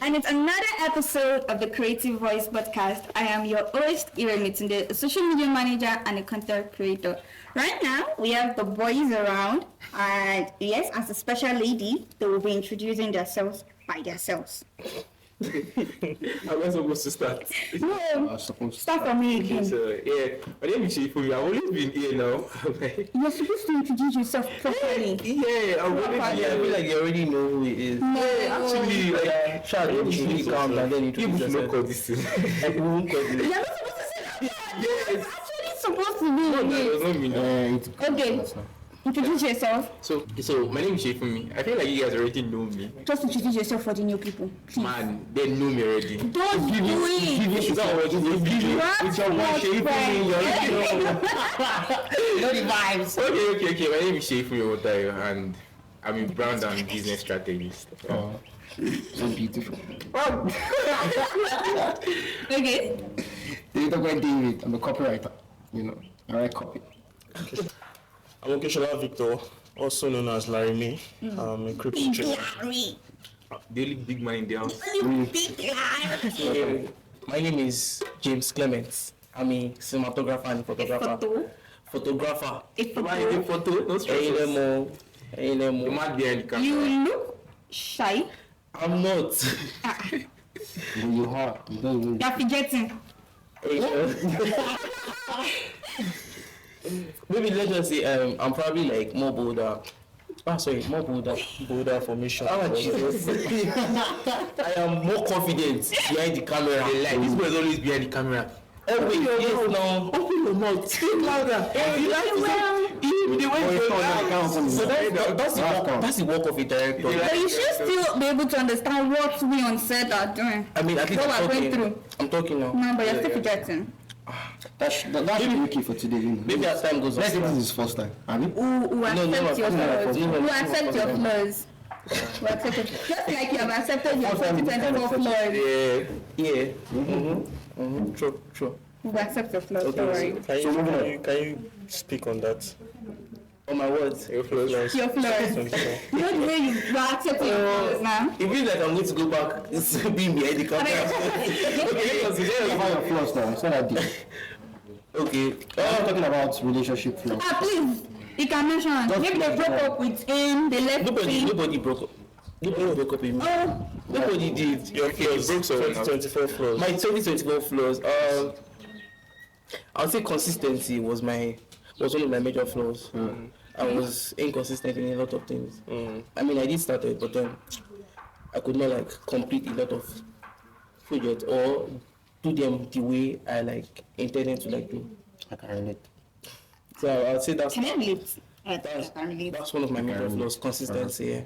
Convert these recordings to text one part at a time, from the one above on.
And it's another episode of the Creative Voice podcast. I am your host, Iremitunde, a social media manager and a content creator. Right now, we have the boys around, and yes, as a special lady, they will be introducing themselves by themselves. Am I supposed to start? No, start from me again. So, my name is Shifu. I've always been here now. You're supposed to introduce yourself properly. I feel like you already know who he is. No, Actually, like, Shall usually come and then people introduce should not call yourself. this thing. We won't call it. you're not supposed to say that. Yes. Actually, supposed to be. No, that does not mean that. Okay. Introduce yourself. So my name is Shifu. I feel like you guys already know me. Just introduce yourself for the new people, please. Man, they know me already. Don't do it. It's not already. It's your one Shifu. You know the vibes. Okay. My name is Shifu Otayo, and I'm a brand and business strategist. Oh, so beautiful. Okay. They don't go and deal with. I'm a copywriter. I write copy. I'm Okeshola Victor, also known as Larry May. I'm a crypto trader. Larry. The only big man in the house. My name is James Clements. I'm a cinematographer and photographer. Photographer. Why is the photo? No stress. You might be in the camera. You look shy. I'm not. Ah, You are. You don't even. you're forgetting. Maybe let's just say I'm probably like more bolder. More bolder. Bolder formation. Oh Jesus! I am more confident behind the camera. This boy is always behind the camera. Open your mouth now. Open your mouth. Speak louder. So that's the work of a director. But you should still be able to understand what we on set are doing. I mean, at least What I'm we're going talking. through. I'm talking now. No, but you're still forgetting. That should be okay for today, Maybe as time goes on. Let's say this is his first time. I mean, Who accept your flaws? Who accept your flaws? Who accept it? Just like you have accepted your 2024 flaws. Yeah. True. Who accept your flaws? Don't worry. Can you speak on that? On my words. Your flaws. Your flaws. You know the way you are accepting your flaws now. It feels like I'm going to go back. It's being behind the camera. okay, consider about your flaws now. It's not that deep. Okay. I'm talking about relationship flaws. Please. You can mention. Maybe they broke up with him. They left him. Nobody broke up. Nobody broke up with me. Oh. Nobody did. Your flaws, 2024 flaws. My 2024 flaws. I would say consistency was one of my major flaws. I was inconsistent in a lot of things. I mean, I did start it, but then I could not complete a lot of projects or do them the way I intended to do. I can relate. So I would say that's Can I relate? that's one of my major flaws. Consistency. Yeah.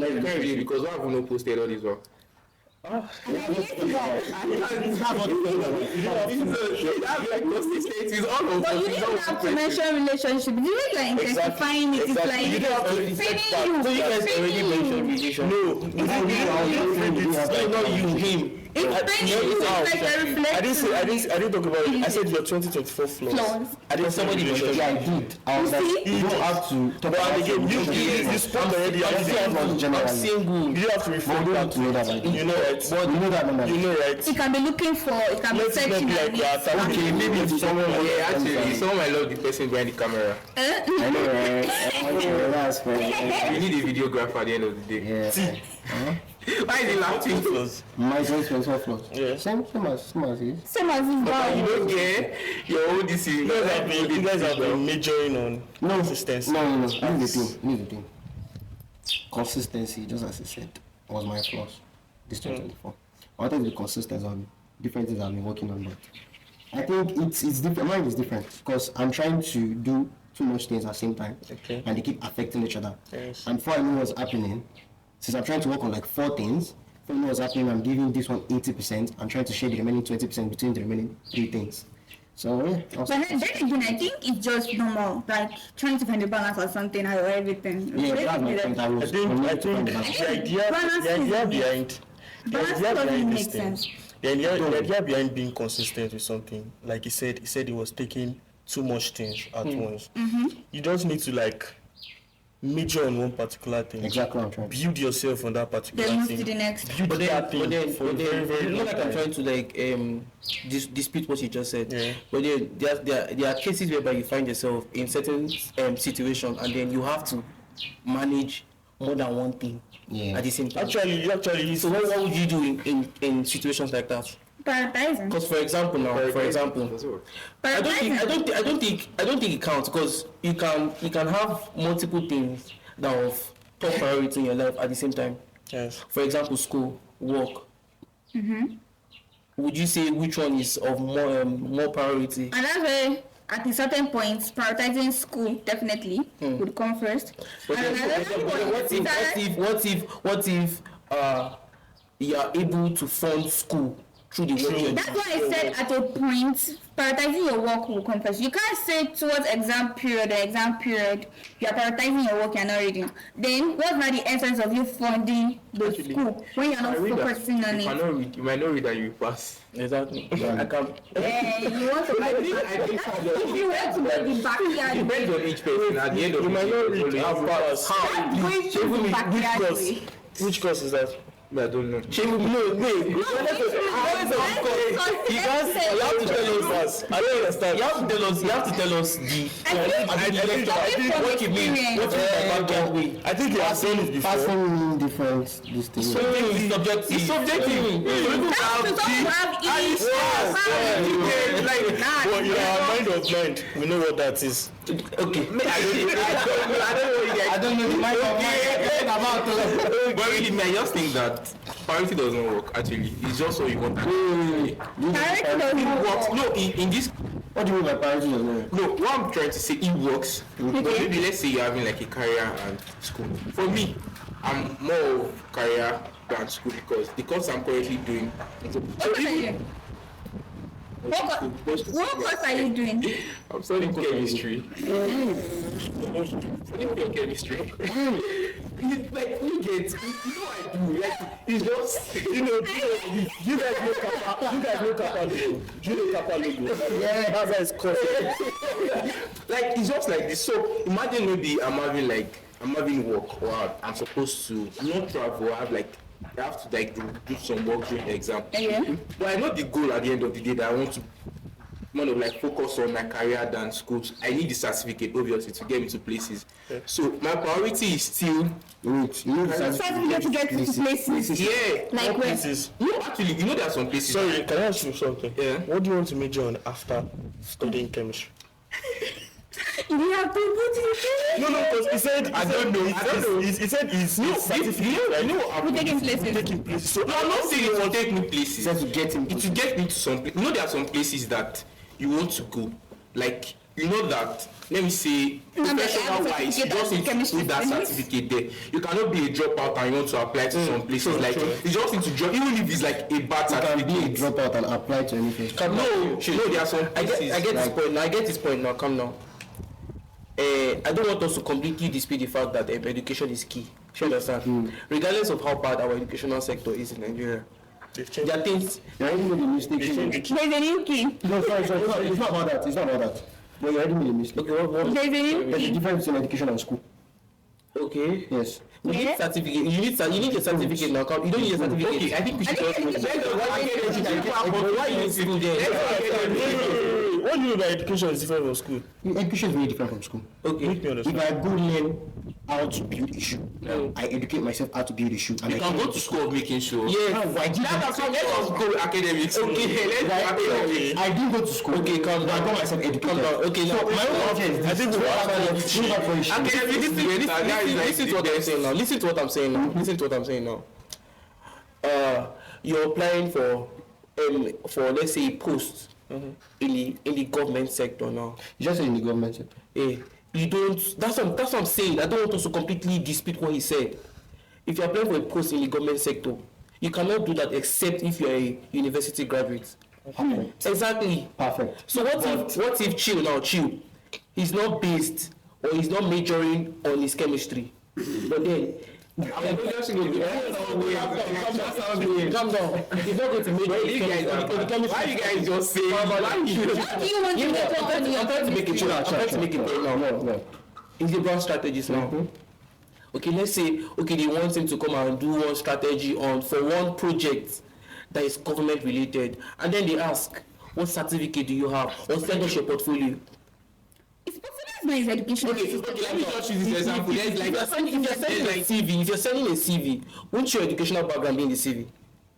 I can't really because why have you not posted all this work? Consistency is all over. But you didn't have to mention relationship. You didn't intensifying it. It's like You don't have to respect that. So you guys already mentioned relationship. No, not you, him. It's like a reflection. I didn't talk about it. I said your 2024 flaws. I didn't somebody mentioned Yeah, I did. I was like, you don't have to talk about Again, you spoke already. I'm single. You don't have to reflect don't back have to know that, like, You know right. But you know that number. You know right. It can be looking for, it can be Let's not searching. be like that. Okay, maybe it's someone. Yeah, actually, someone might love the person behind the camera. I know, right? That's right. You need a videographer at the end of the day. Yeah. Why is he laughing? My 2024 flaws. Yeah. Same as his. Same as his You dog. don't care. Your own this is. You guys have been majoring on consistency. No. Here's the thing. Consistency, just as he said, was my flaws. This 2024. I think the consistency on different things I've been working on, but I think it's different. Mine is different because I'm trying to do too much things at the same time, and they keep affecting each other. Yes. And before I know what's happening, since I'm trying to work on 4 things, before I know what's happening, I'm giving this one 80%. I'm trying to share the remaining 20% between the remaining 3 things. So yeah. But then again, I think it's just normal, trying to find a balance or something or everything. Yeah, that's my point. I think the idea behind being consistent with something, like he said he was taking too much things at once. You just need to major on one particular thing. Exactly what I'm trying. Build yourself on that particular Then move thing. to the next. Build But that thing then, for a very, very it's long not like I'm time. trying to like dispute what you just said. Yeah. But then there are cases whereby you find yourself in certain situations, and then you have to manage more than one thing at the same time. Actually, So what would you do in situations like that? Prioritizing. Because for example, I don't think it counts, because you can have multiple things that are of top priority in your life at the same time. Yes. For example, school, work. Would you say which one is of more priority? And that's where, at a certain point, prioritizing school definitely would come first. But And then, another point what is that- if you are able to fund school through the work you're That's doing? why I said at a point, prioritizing your work will come first. You can't say towards exam period, you are prioritizing your work, you're not reading. Then what's not the essence of you funding the school when you're not focusing on it? You might not read that you pass. Exactly. I can't. You want to if you want to make the backyard Depends on each person. At the end of You the might not day, read you half pass. that's going to the backyard way. Which course is that? I don't know. You have to tell us. I don't understand. You have to tell us the. What you mean? What you mean by backyard way? I think you have seen it before. Passing different this thing. It's subjective. It's subjective. But in our mind of mind, we know what that is. Okay. I don't know the mind of mind. But really, I just think that priority doesn't work. Actually, it's just what you want. Priority doesn't It work. works. No, in this. What do you mean by priority doesn't work? No, what I'm trying to say, it works. But maybe let's say you're having like a career and school. For me, I'm more of career than school because the course I'm currently doing. What course are you doing? I'm studying chemistry. Studying chemistry. It's like you get, you know I do. Like it's just, You guys know Kappa logo. You know Kappa logo. Yeah, that's why it's called. like it's just like this. So imagine maybe I'm having work or I'm supposed to not travel. I have to like do some work during the exam. Yeah. But I know the goal at the end of the day that I want to more of like focus on my career than schools. I need the certificate obviously to get me to places. Yeah. So my priority is still You need Certificate to get to places. yeah. Like where? No, actually, you know there are some places. Sorry, can I ask you something? Yeah. What do you want to major on after studying chemistry? You didn't have to go to the No, because he said I don't know. He said it's certificate. We're taking places. So No, I'm not saying it will take me places. Just to get him. It will get me to some place. You know there are some places that you want to go. Like you know that. Let me say, professional wise, you just need to put that certificate there. You cannot be a dropout and you want to apply to some places. Like you just need to drop, even if it's like a bad You can be a certificate. dropout and apply to anything. No, there are some places. I get this point now. I get this point now. Come now. I don't want us to completely dispute the fact that education is key. You understand? Regardless of how bad our educational sector is in Nigeria, there are things. You already made a mistake. There's a new key. No, sorry. It's not about that. It's not about that. But you already made a mistake. Okay, what? There's a new There's a key. difference between education and school. Okay. Yes. You need certificate. You need a certificate now. You don't need a certificate. Okay, I think we should I think just it's- Why you need school there? What do you mean by education is different from school? Education is very different from school. Okay. Make me If understand. I go learn how to build a shoe, I educate myself how to build a shoe. And You can go to school of making sure. Yeah. That's what let us go academics. Okay, let's go academics. I didn't go to school. Okay, calm But I down. got myself educated. Calm down. Okay, So now my own object is I think we have Listen to what I'm saying now. Listen to what I'm saying now. You're applying for let's say a post in the government sector now. You just said in the government sector. You don't. That's what I'm saying. I don't want us to completely dispute what he said. If you're applying for a post in the government sector, you cannot do that except if you're a university graduate. Perfect. Exactly. Perfect. So what if chill? He's not based or he's not majoring on his chemistry, but then. Calm down. He's not going to major on his chemistry. Why you guys just say? What do you want to I'm trying to make it point now. No. He's the brown strategist now. Okay, let's say, okay, they want him to come and do one strategy for one project that is government related, and then they ask, what certificate do you have? Or send us your portfolio. His portfolio is not his education. Okay, let me just use this example. There's like If you're sending a CV, won't your educational background be in the CV?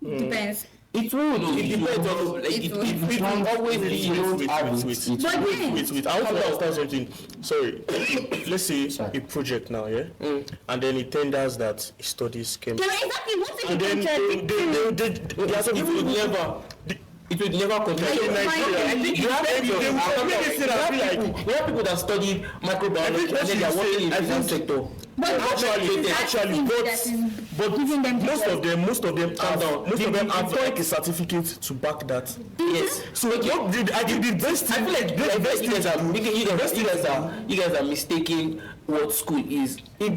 Depends. It will. It depends on it will always be. Wait. I want to understand something. Sorry. Let's say a project now, yeah? And then it tenders that he studies chemistry. Exactly. What's And then it would never contract. I think you have people that study microbiology and then they are working in the health sector. But most of them have like a certificate to back that. Yes. So what did I did the best thing? You guys are mistaking what school is. It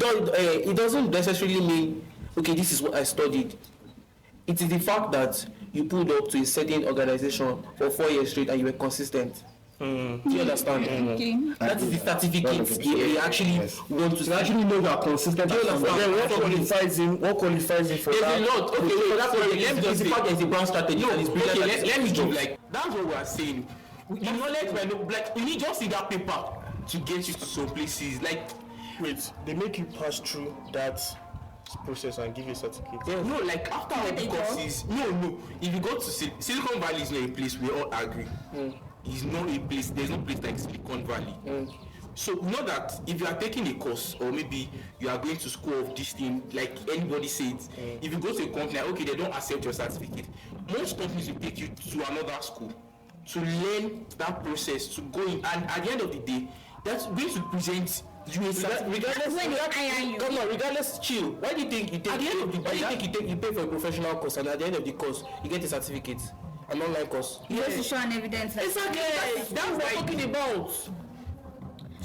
doesn't necessarily mean, okay, this is what I studied. It is the fact that you pulled up to a certain organization for 4 years straight and you were consistent. Do you understand? Okay. That is the certificate they actually want to actually know you are consistent. Do you understand? Then what qualifies him for There's that? a lot. Okay, so that's what let me just the fact there's a brand strategy. No, and it's okay, brilliant. let me give like that's what we are saying. The knowledge like you need just see that paper to get you to some places. Like Wait, they make you pass through that process and give you a certificate. no, like after all the courses, no. If you go to Silicon Valley is not a place we all agree. It's not a place. There's no place like Silicon Valley. So you know that if you are taking a course or maybe you are going to school of this thing, like anybody says, if you go to a company, okay, they don't accept your certificate. Most companies will take you to another school to learn that process, to go in, and at the end of the day, that's going to present you a certificate. Regardless, chill. Why do you think you take you pay for a professional course and at the end of the course you get a certificate? An online course. Just to show an evidence. Exactly. That's what I'm talking about.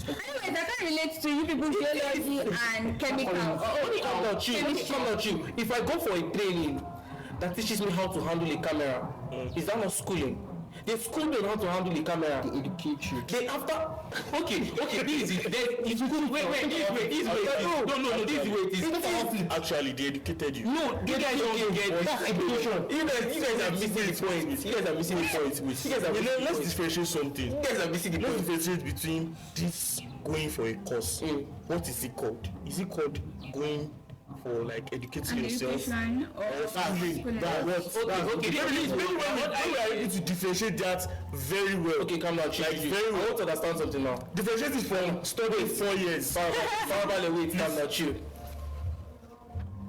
Anyways, I can relate to you people geology and chemical. Come on, chill. If I go for a training that teaches me how to handle a camera, is that not schooling? They school me how to handle the camera. They educate you. They after. Okay, this is it. This is Actually, they educated you. No, you guys don't get That's education. You guys are missing the point. You guys are missing the point. Let's differentiate something. You guys are missing the Let's point. differentiate between this going for a course. What is it called? Is it called going for like educating yourself? Education or Okay. We are able to differentiate that very well. Okay, come on, chill. Like very I well. want to understand something now. Differentiate it from studying 4 years. Wait, come now, chill.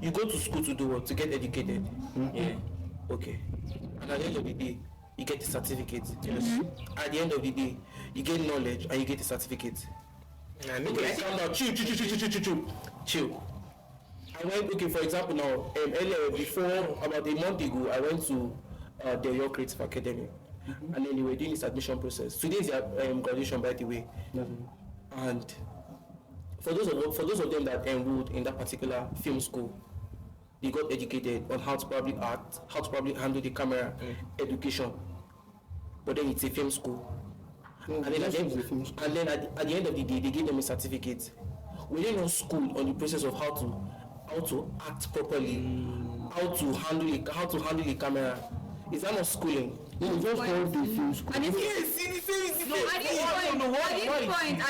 You go to school to do what? To get educated. Yeah. Okay. And at the end of the day, you get the certificate. Yes. At the end of the day, you get knowledge and you get the certificate. Okay, calm down. Chill. I went, okay, for example now, earlier, before, about a month ago, I went to the York Creative Academy. And then they were doing this admission process. Today is their graduation, by the way. And for those of them that enrolled in that particular film school, they got educated on how to probably act, how to probably handle the camera, education. But then it's a film school. And then at the end of the day, they gave them a certificate. We didn't know school on the process of how to act properly, how to handle the camera. Is that not schooling? No, just called the film school. At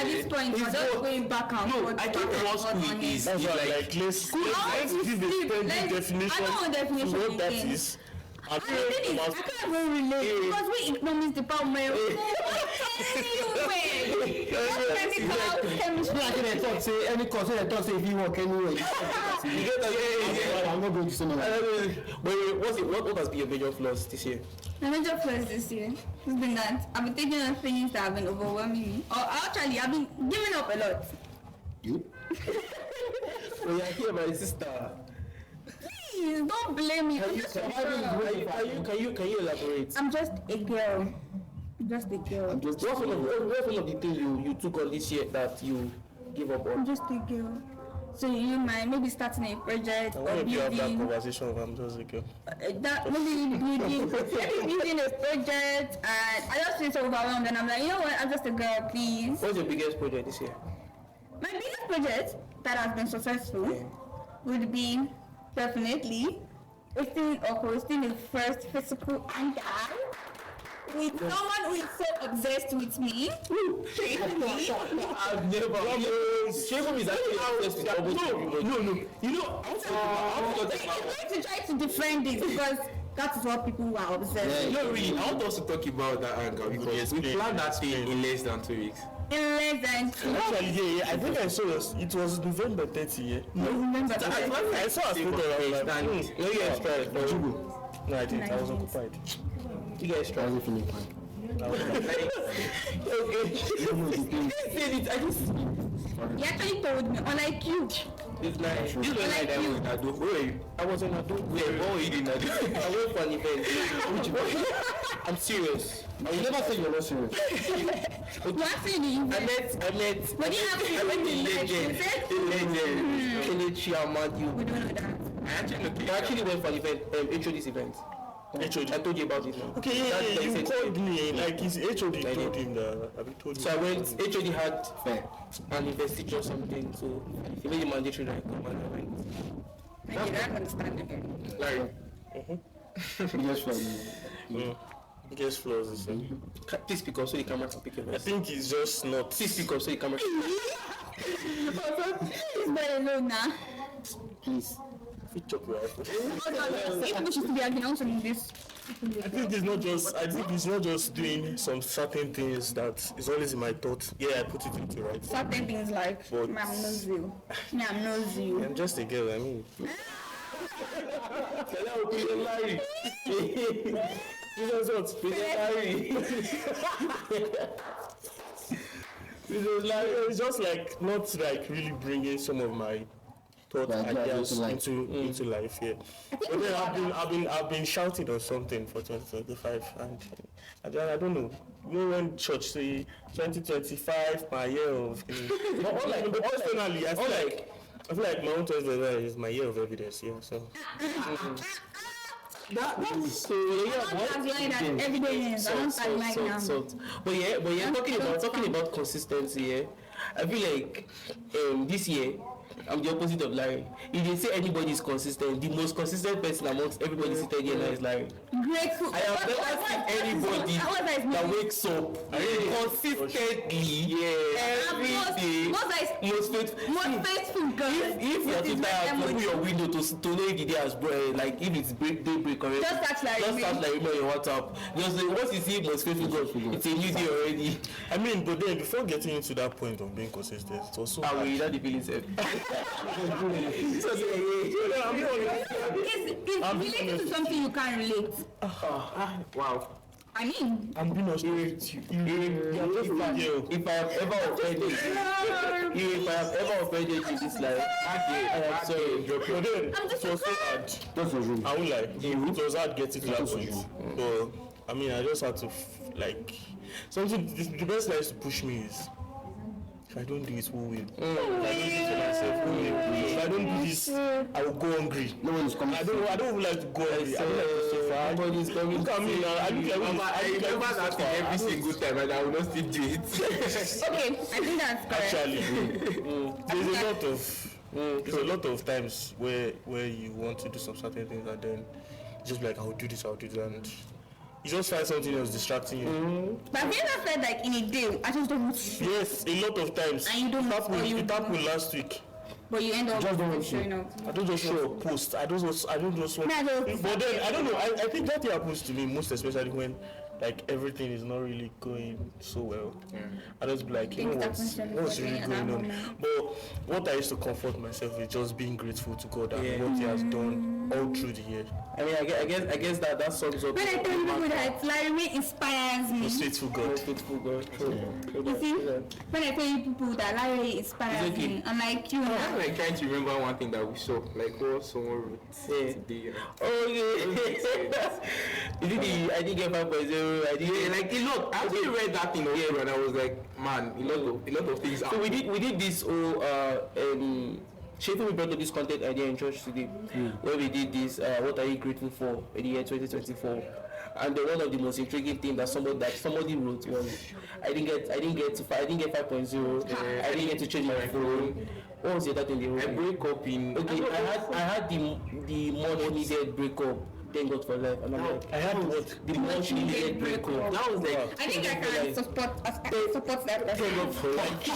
this point, we're just going back and forth. I think what school is That's why like let's give a standard definition to what that is. I can't even relate because we economics department. Chemistry. They thought say any course, they thought say if you work anywhere. I'm not going to say no. What has been your major flaws this year? My major flaws this year has been that I've been taking on things that have been overwhelming me. Or actually, I've been giving up a lot. You? Well, you're here, my sister. Please don't blame me. Can you elaborate? I'm just a girl. Just a girl. What's one of the things you took on this year that you give up I'm on? just a girl. So you might maybe starting a project or Why do you have that building. conversation with I'm just a girl? That maybe building a project, and I just feel so overwhelmed, and I'm like, you know what? I'm just a girl, please. What's your biggest project this year? My biggest project that has been successful would be definitely hosting or hosting the first physical hangout with someone who is so obsessed with me. I've never. Sheffield is actually obsessed with almost everybody. No. You know, I'm going to try to defend it because that is what people who are obsessed with. no, really, I want us to talk about that anger because we planned that thing in less than 2 weeks. In less than 2 Actually, yeah, I think I saw us. It was November 30, yeah. remember I saw a photo. I was like, No, you guys tried. no, I didn't. I was occupied. You guys tried. How's it feeling fine? You actually told me, unlike you. This night, this was Like like you. Where were you? I was in Ado. What were you doing? I went for an event. I'm serious. I will never say you're not serious. You actually the I event. met. But you have to I met the legend. The legend. Kelechi Amadu. We don't know that. I I actually went for an event. HOD's event. HOD. I told you about it now. Okay, That you person- called me. Like his HOD I told did. him that. I told him. So I went. HOD had Fair. an investigation or something. So he made it mandatory that I come and I went. Thank you, that's understandable. Larry. Biggest flaw. Biggest flaws is. Please speak up so the camera can pick your I voice. think it's just not. Please speak up so the camera can It's not alone now. Please. Feature graph. People should be announcing this. I think it's not just. I think it's not just doing some certain things that is always in my thoughts. Yeah, I put it into right. Certain things like, But- I'm nosy. I'm nosy. I'm just a girl. I mean. Hello, Peter Larry. Jesus, what? Peter Larry. Peter Larry. It's just like not like really bringing some of my thought Like, ideas into life. into life. Yeah. But then I've been shouting on something for 2025, and I don't know. You know when church say 2025 my year of. But personally, I feel like my own 2025 is my year of evidence. Yeah. So. That's so That's like that every day is. I don't start like now. But yeah, talking about consistency, yeah. I feel like this year I'm the opposite of Larry. If they say anybody is consistent, the most consistent person amongst everybody seated here now is Larry. Grateful. I have never seen anybody that wakes up consistently every day. Most faithful. If you are to die, open your window to know if the day has like if it's daybreak already. Just start like on your WhatsApp. Just once you see most faithful God, it's a new day already. I mean, but then before getting into that point of being consistent, it's also. I will not the feeling said. It's related to something you can't relate. Wow. I mean, I'm being honest with you. If I have ever offended you this life, I am sorry. But then it was so hard. That's what you I won't lie. It was hard getting to that point. But I mean, I just had to like something. The best that used to push me is. If I don't do it, who will? If I don't do it for myself, who will? If I don't do this, I will go hungry. No one is coming. I don't even like to go hungry. I don't like to suffer. Nobody's coming. Look at me now. I look like I remember that thing every single time and I will not still do it. okay, I think that's correct. Actually, there's a lot of times where you want to do some certain things and then just be like, I'll do this, and you just find something else distracting you. But have you ever felt like in a day, I just don't Yes, a lot of times. And you don't it happened, or you it happened last week. but you end up Just don't showing up. I don't just want to post. I don't just want. But then I don't know. I think that happens to me most especially when like everything is not really going so well. I just be like, you know what's really going on. But what I used to comfort myself is just being grateful to God and what He has done all through the year. I mean, I guess that sums up. When I tell people that Larry inspires me, Most faithful God. Faithful God. you see, when I tell you people that Larry inspires me, I'm like, you I'm know, like trying to remember one thing that we saw, like what someone wrote today. Oh yeah. I didn't get 5.0. I didn't Like a lot. I actually read that thing also and I was like, man, a lot of things. So we did this whole Sheffield, we brought up this content idea in church today, where we did this. What are you grateful for in the year 2024? And then one of the most intriguing things that somebody wrote was, I didn't get 5.0. I didn't get to change my phone. What was the other thing they wrote? I break up in. Okay, I had the much needed breakup. Thank God for life. And I'm like, I had what? the much needed breakup. That was like, I think I can support that person. thank God for life.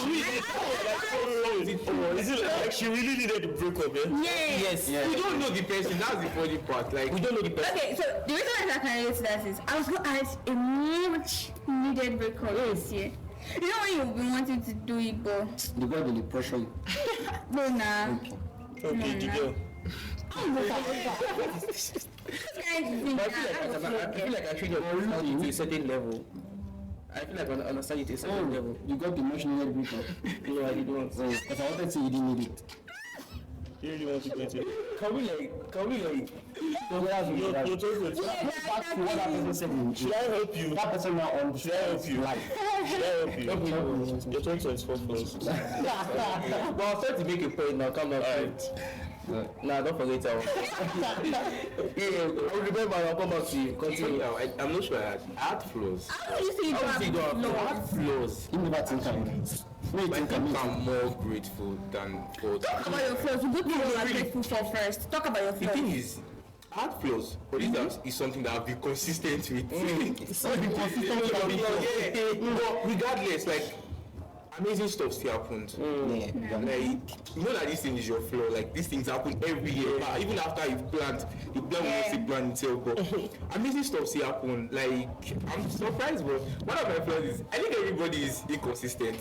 Is it like she really needed to break up, eh? Yes. We don't know the person. That's the funny part. Like We don't know the person. Okay, so the reason I can relate to that is I was going to ask a much needed breakup this year. You know when you've been wanting to do it, but The God will pressure you. no, nah. Okay, the girl. But I feel like I treated understand it to a certain level. I feel like I understand it to a certain level. You got the much needed breakup. No, I didn't. Because I wanted to say you didn't need it. You really want to get it? Can we like? You're talking to Back to what that person said. Should I help you? That person now on Should I help you? life. Should I help you? You're talking to his phone first. But I was trying to make a point now. Come on. Nah, don't forget that one. Yeah, I'll remember. I'll come back to you. Continue. I'm not sure. I had flaws. How do you say you How do you have go no? I had flaws. You never think about it. Wait, I think think about I'm more grateful than for. Talk about your flaws. You go to what you are grateful for first. Talk about your The thing flaws. is, I had flaws, but this is something that I've been consistent with. So be consistent with your Yeah, but regardless, like amazing stuff still happens. Yeah. Like you know that this thing is your flaw. Like these things happen every year. But even after you've planned, the plan will still plan itself. But amazing stuff still happen. Like I'm surprised, but one of my flaws is I think everybody is inconsistent.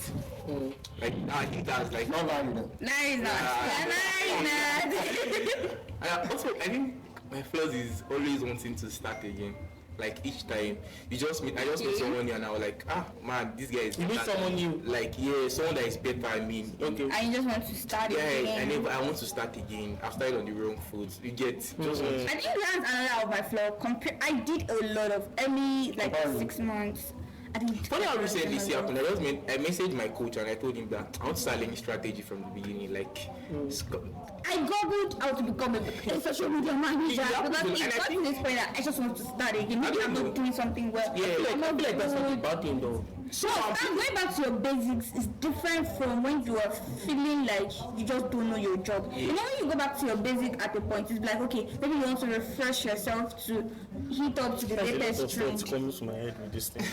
Like I think that's like Not valid. Nice, nice. And also, I think my flaws is always wanting to start again. Like each time, I just meet someone new and I was like, man, this guy is. You meet someone new? Like someone that is better. I mean, Okay. I just want to start again. I want to start again. I've started on the wrong foot. You get just want I think that's another of my flaw. I did a lot of early, like 6 months. I did. Funny how recently this happened. I messaged my coach and I told him that I want to start learning strategy from the beginning. Like, I googled how to become a social media manager because it got to this point that I just want to start again. Maybe I'm not doing something well. I feel like that's not a bad thing though. So I'm going back to your basics is different from when you are feeling like you just don't know your job. You know when you go back to your basic at a point, it's like okay, maybe you want to refresh yourself to hit up to the latest trend. Comes to my head with this thing.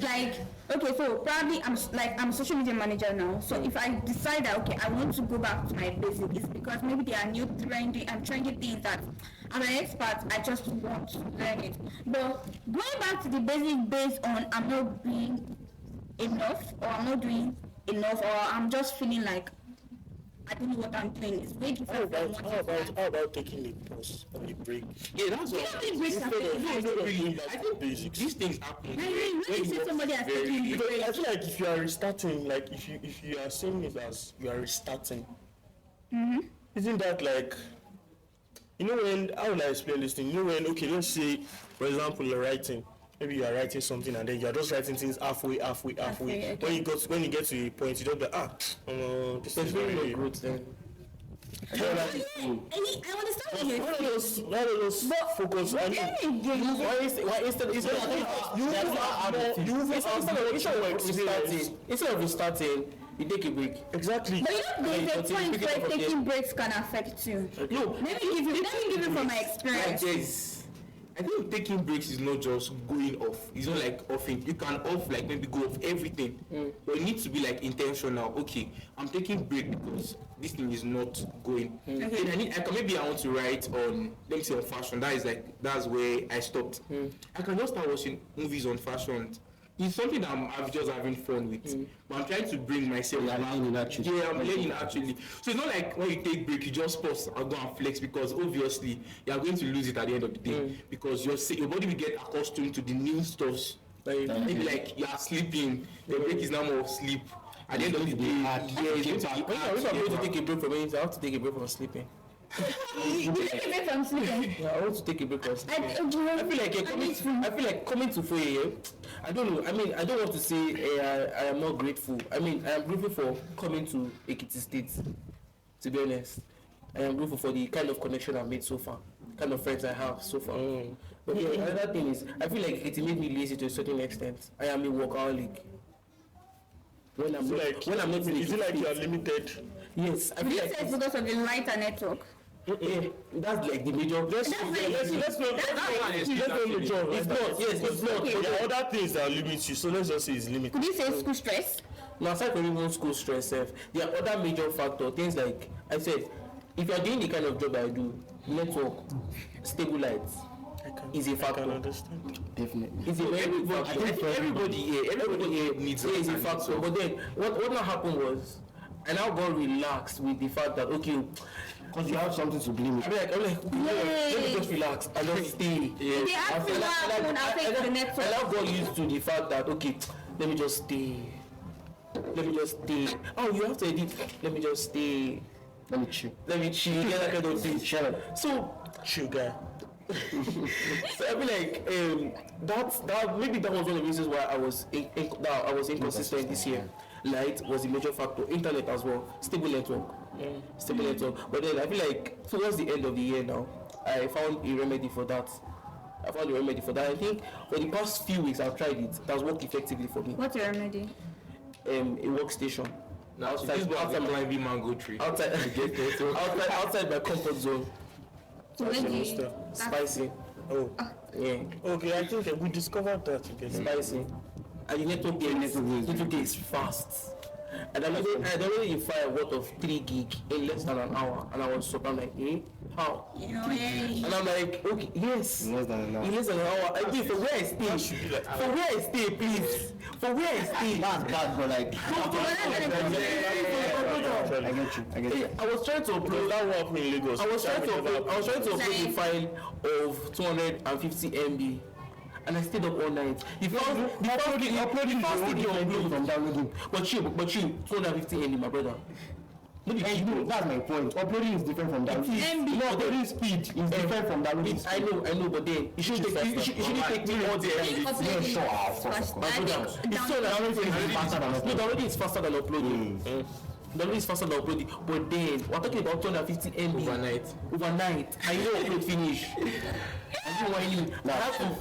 Like okay, so probably I'm a social media manager now. So if I decide that okay, I want to go back to my basic, it's because maybe there are new trendy things that I'm an expert. I just want to learn it. But going back to the basic based on I'm not being enough or I'm not doing enough or I'm just feeling like I don't know what I'm doing. It's way different from what How about taking a pause or a break? yeah, that's what. I I think these things happen. when you see somebody has taken Because break, I feel like if you are restarting, like if you are saying it as you are restarting, isn't that like, you know when, how will I explain this thing? You know when, okay, let's say, for example, you're writing. Maybe you are writing something and then you are just writing things halfway. Okay. When you get to a point, you don't be this is Very very good then. I understand what you're Why saying. don't just focus on it? Instead of restarting, you take a break. Exactly. But you know, there's a point where taking breaks can affect you. No, Let me give you from my experience. yes. I think taking breaks is not just going off. It's not like offing. You can off like maybe go off everything. But it needs to be like intentional. Okay, I'm taking break because this thing is not going. Then maybe I want to write on, let me say on fashion. That's where I stopped. I can just start watching movies on fashion. It's something that I'm just having fun with. But I'm trying to bring myself. You are learning actually. Yeah, I'm learning actually. So it's not like when you take break, you just pause and go and flex because obviously you are going to lose it at the end of the day because your body will get accustomed to the new stuff. Maybe like you are sleeping, the break is now more of sleep. At the end of the day, If I'm going to take a break from anything, I have to take a break from sleeping. You take a break from sleeping. Yeah, I want to take a break from sleeping. I feel like coming to 4 a.m. I don't know. I mean, I don't want to say I am not grateful. I mean, I am grateful for coming to Ekiti State. To be honest, I am grateful for the kind of connection I've made so far, kind of friends I have so far. But yeah, another thing is, I feel like it made me lazy to a certain extent. I am a workaholic. When I'm not in is it like you are limited? Yes, I Would feel you like say it's because of the lighter network? yeah, that's like the major. Let's not major. It's not. Yes, it's not. But there are other things that limit you. So let's just say it's limited. Could you say school stress? Now, aside from even school stress, there are other major factors. Things like I said, if you are doing the kind of job I do, network, stable lights is a factor. I can understand. Definitely. It's a very everybody here needs a factor. But then what now happened was I now got relaxed with the fact that okay, Because you have something to blame it. I'm like, let me just relax and just stay. If they ask me what happened, I'll take the network. I now got used to the fact that okay, let me just stay. Oh, you have to edit. Let me just stay. Let me chill. Let me chill. Get that kind of thing. Shut up. So Chill guy. so I feel like that maybe that was one of the reasons why I was inconsistent this year. Light was a major factor. Internet as well. Stable network. But then I feel like towards the end of the year now, I found a remedy for that. I think for the past few weeks I've tried it. It has worked effectively for me. What's your remedy? A workstation. Now, outside my mango tree. Outside my comfort zone. So where do you? Spicy. Oh. Yeah. Okay, I think we discovered that again. Spicy. And the network is fast. And I already file a watt of 3 gig in less than an hour. And I was so I'm like, how? And I'm like, okay, yes. In less than an hour. In less than an hour. I do for where I stay. Please. For where I stay. That's bad, but like. I get you. I was trying to upload That one happened in Lagos. I was trying to upload a file of 250 MB. And I stayed up all night. Uploading from downloading. But you, 250 MB, my brother. That's my point. Uploading is different from downloading. No, uploading speed is different from downloading. I know, but then it shouldn't take me more than downloading is faster than uploading. Downloading is faster than uploading, but then we're talking about 250 MB overnight. I know upload finish. I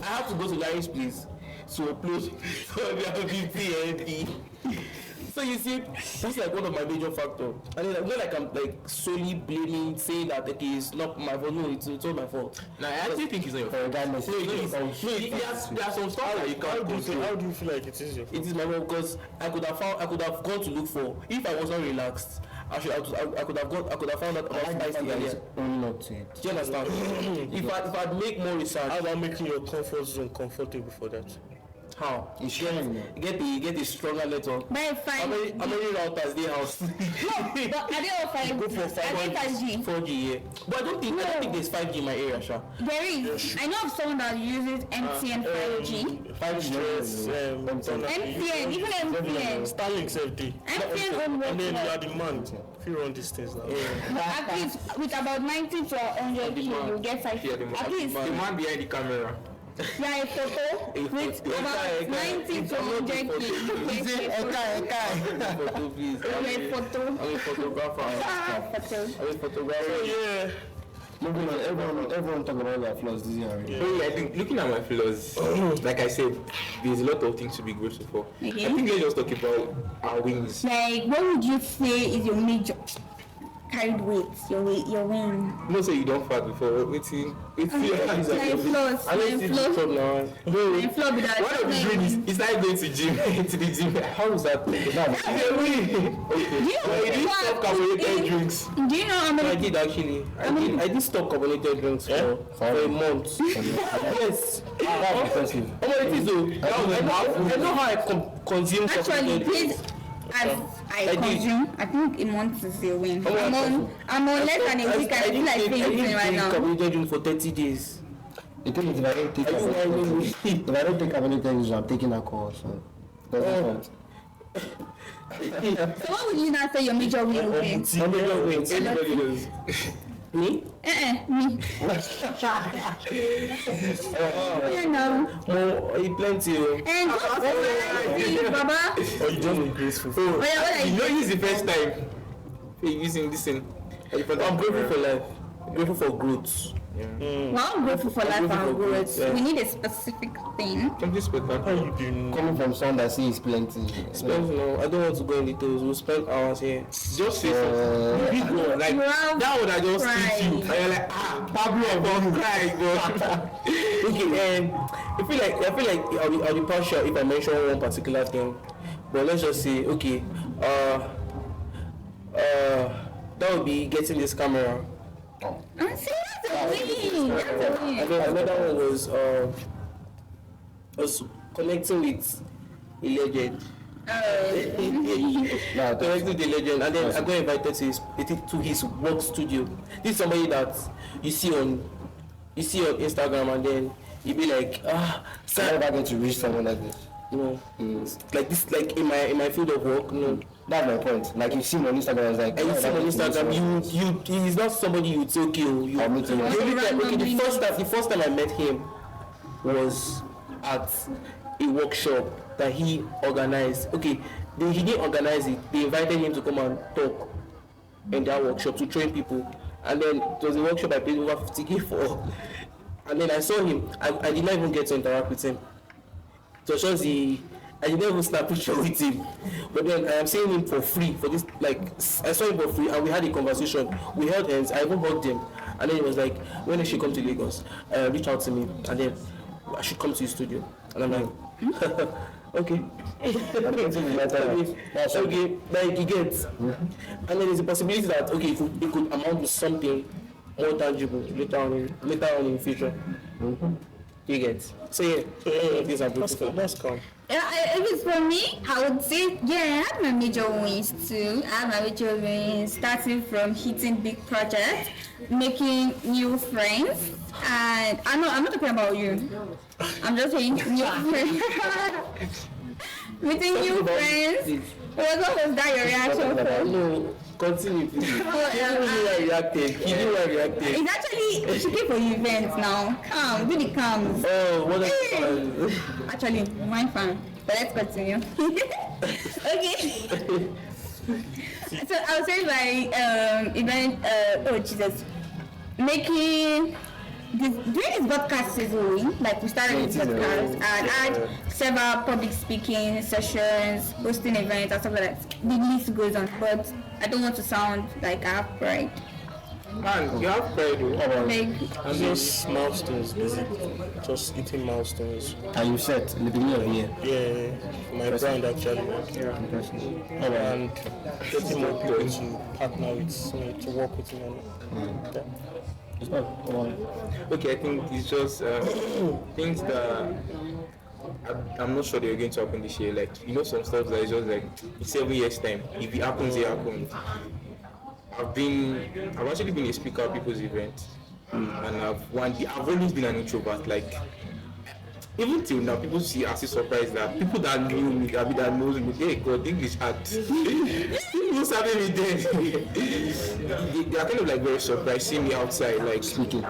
have to go to Larry's place to upload 250 MB. So you see, that's like one of my major factors. And then not like I'm like solely blaming, saying that okay, it's not my fault. No, it's all my fault. Now I actually think it's not your fault. Regardless. There are some stuff that you can't control. How do you feel like it is your fault? It is my fault because I could have gone to look for. If I was not relaxed, I could have found out about spicy earlier. Only not to it. Do you understand? if I'd make more research. How about making your comfort zone comfortable for that? How? It's sharing now. Get a stronger network. By How many routers they house? No, but are they all 5G? Go for 5G. 4G, yeah. But I don't think there's 5G in my area, Sha. There is. I know of someone that uses MTN 5G. 5G. MTN, even MTN. Starlink safety. MTN on I mean, you are what? the man. If you run these things now. At least with about 90 to 100 K, you get 5G. Yeah, At least. the man behind the camera. Yeah, a photo with about 90 to 100 K, you get Photo, please. a photo. I'm a photographer. Photo. I'm a photographer. Yeah. Moving on, everyone talk about their flaws this year already. Yeah, I think looking at my flaws, like I said, there's a lot of things to be grateful for. Okay. I think let's just talk about our wings. Like, what would you say is your major carried weight, your win? No, say you don't fart before. Waiting. My flaws. I don't see the problem now. My flaw be that. One of the dreams is not going to the gym. How is that? It's a win. Do you know You didn't stop carbonated drinks. Do you know how I many? did actually. I did stop carbonated drinks for a month. Yes. That's impressive. How many things though? I know how I consume Actually, carbonated drinks. please, as I consume, I think a month is a win. I'm on less than a week. I feel like fainting right now. Carbonated drink for 30 days. The thing is, if I don't take carbonated drinks, I'm taking alcohol, so that's the point. So what would you now say your major win will be? Anybody knows. Me? Me. You know. More, plenty. And go Baba. Oh, you just be graceful. Oh yeah, what are You you know, this is the first time you're using this thing. I'm grateful for life. Grateful for growth. Well, I'm grateful for life and growth. Yeah. We need a specific thing. Can you speak that? How you doing? Coming from someone that sees plenty. I don't want to go in details. We'll spend hours here. Just say something. Big one, like that would I just treat you. And you're like, Pablo, I'm crying, bro. Okay, I feel like I'll be partial if I mention one particular thing. But let's just say, okay, that would be getting this camera. I'm saying that's a win. That's a win. And then another one was connecting with a legend. Connecting with the legend, and then I got invited to his work studio. This is somebody that you see on Instagram, and then you be like, So I never get to reach someone like this. like this, like in my field of work, That's my point. Like you see him on Instagram, it's like. And you see him on Instagram, he's not somebody you would say, okay, I'll meet him. the first time I met him was at a workshop that he organized. Okay, he didn't organize it. They invited him to come and talk in that workshop to train people. And then it was a workshop I paid over 50K for. And then I saw him. I did not even get to interact with him. So I didn't even snap picture with him. But then I am seeing him for free for this, like, I saw him for free and we had a conversation. We held hands, I even hugged him. And then he was like, when did she come to Lagos? Reach out to me and then I should come to your studio. And I'm like, okay. Okay, like you get. And then there's a possibility that, okay, it could amount to something more tangible later on in the future. You get. So yeah, these are beautiful. Let's come. If it's for me, I would say, yeah, I have my major wins too. I have my major wins starting from hitting big projects, making new friends, and I'm not talking about you. I'm just saying new friends. Meeting new friends. What was that your reaction for? No, continue please. He didn't reacted. It's actually, she came for the event now. Come, do the cams. Oh, what a Actually, my fan. But let's continue. Okay. So I'll say my event, making during this podcast season, like we started this podcast and had several public speaking sessions, hosting events and stuff like that. The list goes on, but I don't want to sound like I have pride. Man, you have pride. Like, And just milestones, basically. Just hitting milestones. And you said in the beginning of the year. Yeah, my brand actually. And getting more people to partner with me, to work with me. Okay, I think it's just things that I'm not sure they're going to happen this year. Like, some stuff that is just like in 7 years' time. If it happens, it happens. I've actually been a speaker at people's events, and I've always been an introvert. Like, even till now, people are still surprised that people that knew me, that knows me, hey God, English hard. People started me then. They are kind of like very surprised seeing me outside, like speaking.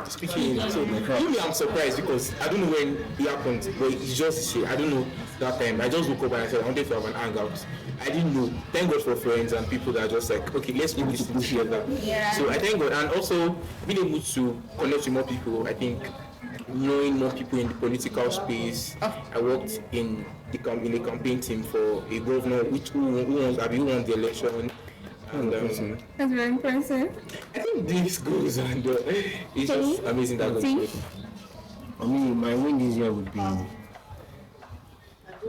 So me, I'm surprised because I don't know when it happened, but it's just this year. I don't know that time. I just woke up and I said I wanted to have an hangout. I didn't know. Thank God for friends and people that are just like, okay, let's do this together. Yeah. So I thank God, and also being able to connect with more people. I think knowing more people in the political space. I worked in a campaign team for a governor who won the election. And that's very impressive. I think this goes and it's just amazing that goes good. For me, my win this year would be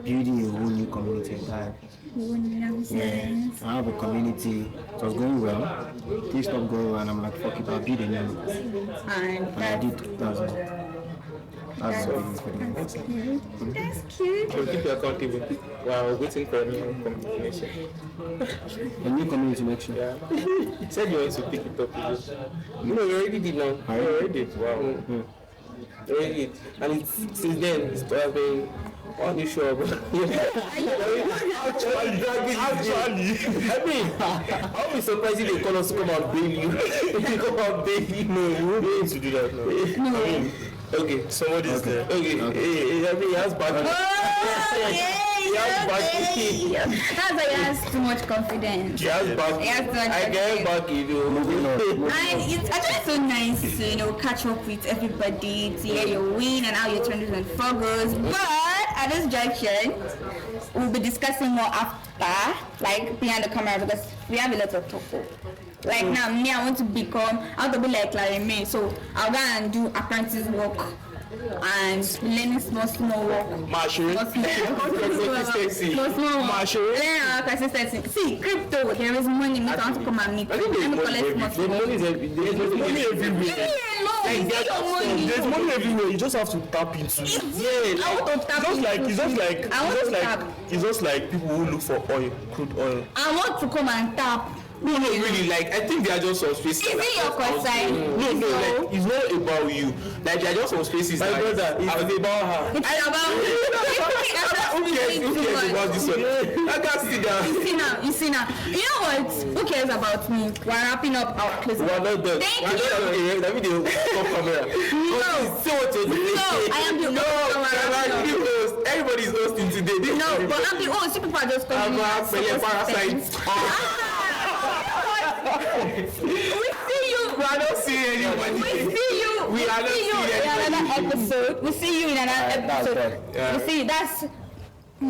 building a whole new community. I have a community. It was going well. Things stopped going well, and I'm like, fuck it, I'll build a new one. And I did. That's cute. That's cute. So keep you accountable while waiting for a new combination. A new community connection. Yeah. You said you wanted to pick it up. No, you already did now. I already did. Wow. You already did. And since then, it's been on the show. Actually, I mean, I'll be surprised if they call us to come and bail you. Come and bail you. No, we won't be able to do that now. Okay, Somebody's there. okay. I mean, he has bad. Oh, yeah. That's why he has too much confidence. He has back. He has too much I get confidence. back if you. And it's actually so nice to, catch up with everybody, to hear your win and how your 2024 goes. But at this junction, we'll be discussing more after, like behind the camera, because we have a lot of talk. Like now, me, I want to be like Larry May, so I'll go and do apprentice work and learning small work. Consistency. Learn our consistency. See, crypto, there is money. Me want to come and meet. Let me collect small. Money everywhere. There's money everywhere. You just have to tap into. I want to tap. It's just like people who look for oil, crude oil. I want to come and tap. No, really, like, I think they are just some spaces. Is it your concern? No, like, it's not about you. Like, they are just some spaces. My brother, it's about her. It's about Who cares about this one? I can't see that. You see now. You know what? Who cares about me? We're wrapping up our closing. We are not done. Thank We are you. not done. Let me stop camera. No. Say what you're doing. No, I am the host. Everybody's hosting today. No, but I'm the host. People are just coming. We see you. We are not seeing anybody. We see you. We are not see you seeing in anybody. another episode. We see you in another episode. Yeah. We see you. That's. I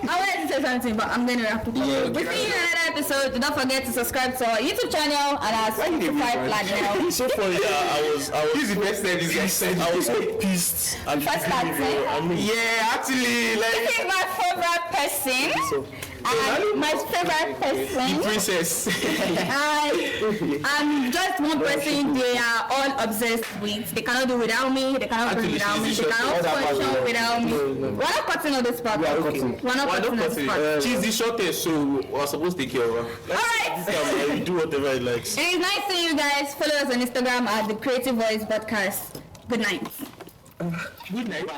wanted to say something, but I'm going to wrap it up. We'll see you in another episode. Do not forget to subscribe to our YouTube channel and our Spotify platform. It's so funny. This is the best service I was so pissed. And First starting. Yeah, actually, like. This is my favorite person. And my favorite The person. princess. I'm just one person they are all obsessed with. They cannot do without me. They cannot breathe without me. They cannot function without me. We're not cutting all this part. We're not cutting all this part. She's the shortest, so we're supposed to take care of her. Alright. you do whatever he likes. It is nice seeing you guys. Follow us on Instagram at the Creative Voice Podcast. Good night. Good night.